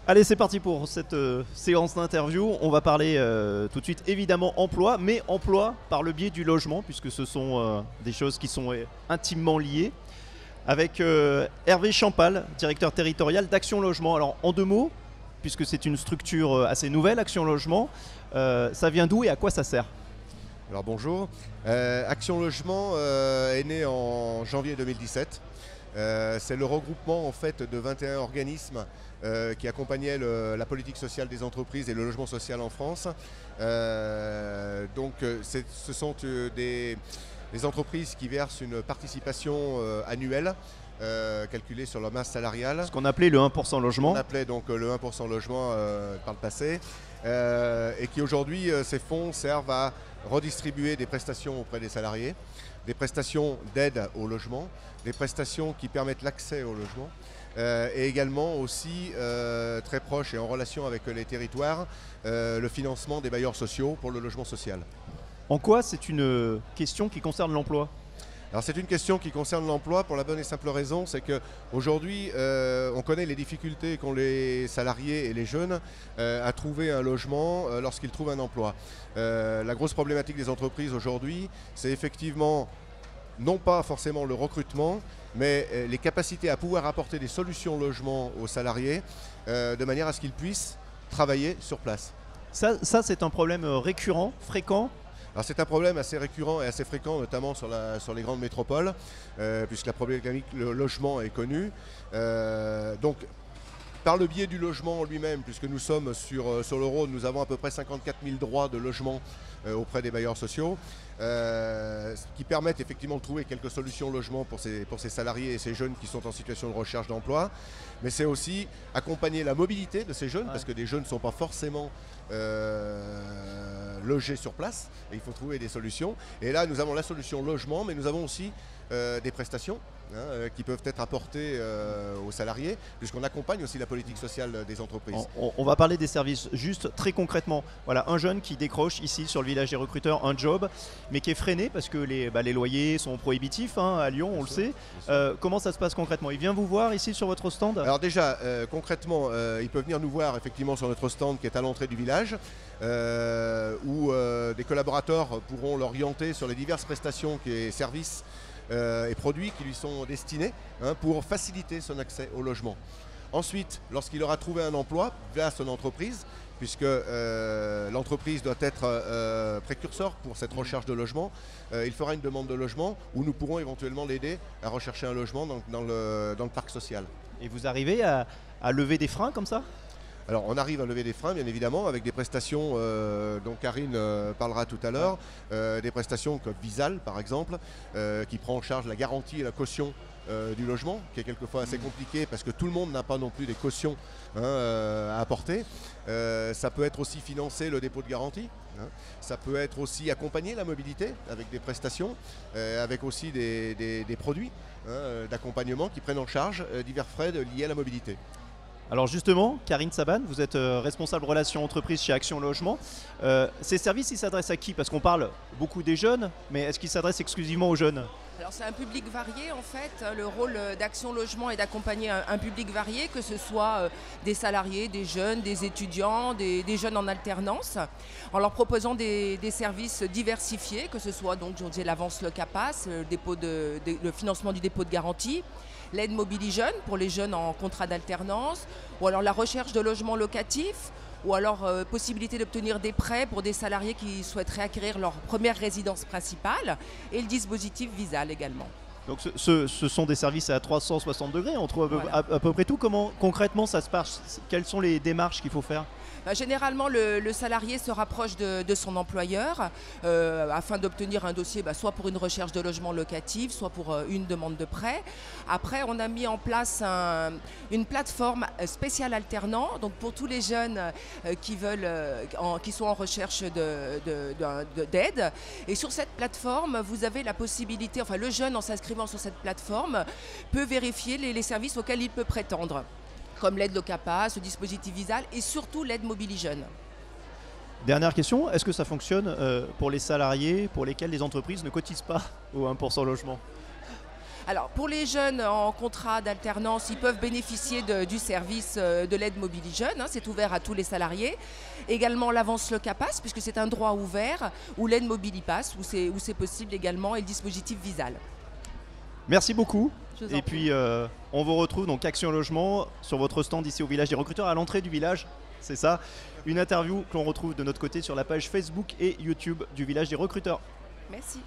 Allez, c'est parti pour cette séance d'interview. On va parler tout de suite évidemment emploi, mais emploi par le biais du logement, puisque ce sont des choses qui sont intimement liées. Avec Hervé Champal, directeur territorial d'Action Logement. Alors en 2 mots, puisque c'est une structure assez nouvelle, Action Logement, ça vient d'où et à quoi ça sert? Alors bonjour, Action Logement est né en janvier 2017. C'est le regroupement en fait de 21 organismes qui accompagnaient la politique sociale des entreprises et le logement social en France. Ce sont des entreprises qui versent une participation annuelle calculée sur leur masse salariale. Ce qu'on appelait le 1% logement. On appelait donc le 1% logement par le passé. Et qui aujourd'hui, ces fonds servent à redistribuer des prestations auprès des salariés, des prestations d'aide au logement, des prestations qui permettent l'accès au logement, et également aussi très proche et en relation avec les territoires, le financement des bailleurs sociaux pour le logement social. En quoi c'est une question qui concerne l'emploi? Alors c'est une question qui concerne l'emploi pour la bonne et simple raison, c'est qu'aujourd'hui on connaît les difficultés qu'ont les salariés et les jeunes à trouver un logement lorsqu'ils trouvent un emploi. La grosse problématique des entreprises aujourd'hui, c'est effectivement non pas forcément le recrutement, mais les capacités à pouvoir apporter des solutions logement aux salariés de manière à ce qu'ils puissent travailler sur place. Ça c'est un problème récurrent, fréquent? Alors c'est un problème assez récurrent et assez fréquent, notamment sur les grandes métropoles, puisque la problématique le logement est connue. Donc, par le biais du logement lui-même, puisque nous sommes sur le Rhône, nous avons à peu près 54 000 droits de logement auprès des bailleurs sociaux, qui permettent effectivement de trouver quelques solutions logement pour ces salariés et ces jeunes qui sont en situation de recherche d'emploi. Mais c'est aussi accompagner la mobilité de ces jeunes, parce que des jeunes ne sont pas forcément logés sur place, et il faut trouver des solutions. Et là, nous avons la solution logement, mais nous avons aussi des prestations qui peuvent être apportées aux salariés, puisqu'on accompagne aussi la politique sociale des entreprises. On va parler des services juste très concrètement. Voilà, un jeune qui décroche ici sur le village des recruteurs un job, mais qui est freiné parce que les loyers sont prohibitifs à Lyon, on le sait. Comment ça se passe concrètement? Il vient vous voir ici sur votre stand? Alors déjà, concrètement, il peut venir nous voir effectivement sur notre stand qui est à l'entrée du village, où des collaborateurs pourront l'orienter sur les diverses prestations et services et produits qui lui sont destinés pour faciliter son accès au logement. Ensuite, lorsqu'il aura trouvé un emploi via son entreprise, puisque l'entreprise doit être précurseur pour cette recherche de logement, il fera une demande de logement où nous pourrons éventuellement l'aider à rechercher un logement dans le parc social. Et vous arrivez à lever des freins comme ça? Alors on arrive à lever des freins bien évidemment avec des prestations dont Karine parlera tout à l'heure, des prestations comme Visal par exemple, qui prend en charge la garantie et la caution du logement, qui est quelquefois assez compliqué parce que tout le monde n'a pas non plus des cautions à apporter. Ça peut être aussi financer le dépôt de garantie, ça peut être aussi accompagner la mobilité avec des prestations, avec aussi des produits d'accompagnement qui prennent en charge divers frais liés à la mobilité. Alors justement, Karine Saban, vous êtes responsable relations entreprises chez Action Logement. Ces services, ils s'adressent à qui? Parce qu'on parle beaucoup des jeunes, mais est-ce qu'ils s'adressent exclusivement aux jeunes? Alors c'est un public varié en fait. Le rôle d'Action Logement est d'accompagner un public varié, que ce soit des salariés, des jeunes, des étudiants, des jeunes en alternance, en leur proposant des services diversifiés, que ce soit donc je disais, l'avance le CAPAS, le financement du dépôt de garantie, l'aide Mobili Jeunes pour les jeunes en contrat d'alternance, ou alors la recherche de logements locatifs, ou alors possibilité d'obtenir des prêts pour des salariés qui souhaiteraient acquérir leur première résidence principale, et le dispositif Visal également. Donc ce sont des services à 360 degrés, on trouve Voilà. à peu près tout. Comment concrètement ça se passe? Quelles sont les démarches qu'il faut faire? Généralement, le salarié se rapproche de son employeur afin d'obtenir un dossier soit pour une recherche de logement locatif, soit pour une demande de prêt. Après, on a mis en place une plateforme spéciale alternant, donc pour tous les jeunes qui sont en recherche d'aide. Et sur cette plateforme, vous avez la possibilité, enfin le jeune en s'inscrivant sur cette plateforme peut vérifier les services auxquels il peut prétendre, comme l'aide Locapas, le dispositif Visal et surtout l'aide Mobili Jeunes. Dernière question, est-ce que ça fonctionne pour les salariés pour lesquels les entreprises ne cotisent pas au 1% logement? Alors, pour les jeunes en contrat d'alternance, ils peuvent bénéficier du service de l'aide Mobili Jeune. Hein, c'est ouvert à tous les salariés. Également l'avance Locapass, puisque c'est un droit ouvert, ou l'aide Mobili Pass, où c'est possible également, et le dispositif Visal. Merci beaucoup. Je vous en Et prie. puis, on vous retrouve donc Action Logement sur votre stand ici au village des recruteurs, à l'entrée du village. C'est ça. Une interview que l'on retrouve de notre côté sur la page Facebook et YouTube du village des recruteurs. Merci.